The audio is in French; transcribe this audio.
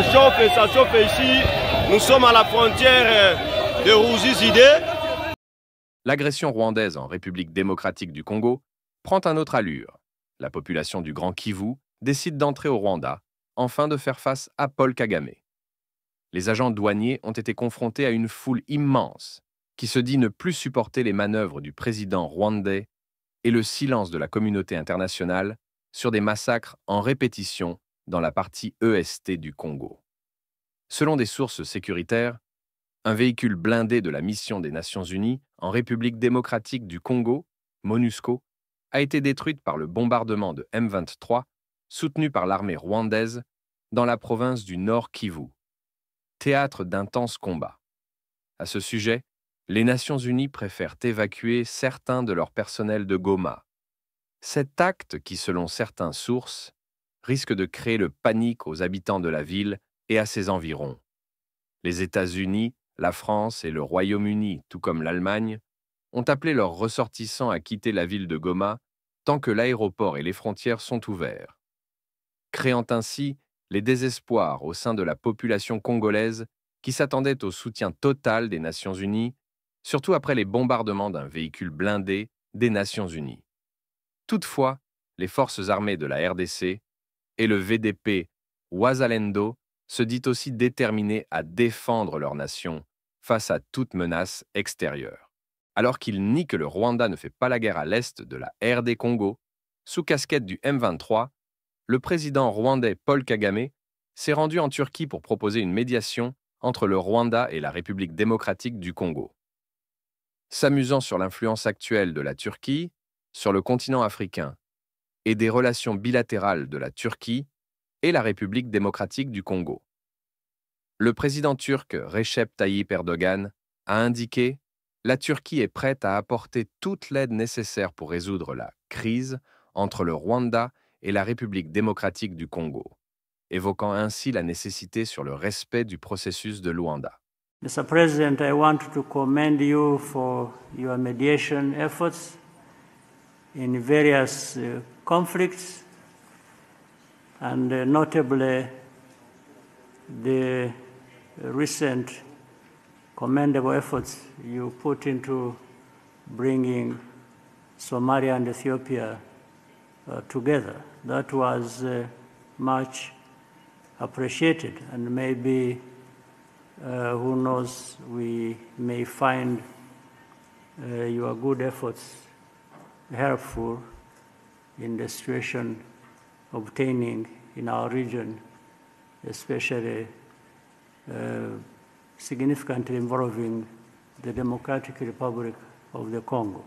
ça chauffe ici. Nous sommes à la frontière de Rungis-Idé. L'agression rwandaise en République démocratique du Congo prend un autre allure. La population du Grand Kivu décide d'entrer au Rwanda, afin de faire face à Paul Kagame. Les agents douaniers ont été confrontés à une foule immense qui se dit ne plus supporter les manœuvres du président rwandais et le silence de la communauté internationale sur des massacres en répétition dans la partie EST du Congo. Selon des sources sécuritaires, un véhicule blindé de la mission des Nations Unies en République démocratique du Congo, MONUSCO, a été détruite par le bombardement de M23 soutenu par l'armée rwandaise dans la province du Nord Kivu, théâtre d'intenses combats. À ce sujet, les Nations Unies préfèrent évacuer certains de leur personnel de Goma. Cet acte qui, selon certaines sources, risque de créer le panique aux habitants de la ville et à ses environs. Les États-Unis, la France et le Royaume-Uni, tout comme l'Allemagne, ont appelé leurs ressortissants à quitter la ville de Goma tant que l'aéroport et les frontières sont ouverts, créant ainsi les désespoirs au sein de la population congolaise qui s'attendait au soutien total des Nations Unies, surtout après les bombardements d'un véhicule blindé des Nations Unies. Toutefois, les forces armées de la RDC et le VDP Wazalendo se dit aussi déterminés à défendre leur nation face à toute menace extérieure. Alors qu'il nie que le Rwanda ne fait pas la guerre à l'est de la RD Congo, sous casquette du M23, le président rwandais Paul Kagame s'est rendu en Turquie pour proposer une médiation entre le Rwanda et la République démocratique du Congo. S'amusant sur l'influence actuelle de la Turquie sur le continent africain et des relations bilatérales de la Turquie et la République démocratique du Congo. Le président turc Recep Tayyip Erdogan a indiqué « La Turquie est prête à apporter toute l'aide nécessaire pour résoudre la crise entre le Rwanda et la République démocratique du Congo », évoquant ainsi la nécessité sur le respect du processus de Luanda. Mr. President, I want to commend you for your mediation efforts in various conflicts, and notably the recent commendable efforts you put into bringing Somalia and Ethiopia together. That was much appreciated, and maybe, who knows, we may find your good efforts helpful in the situation obtaining in our region, especially significantly involving the Democratic Republic of the Congo.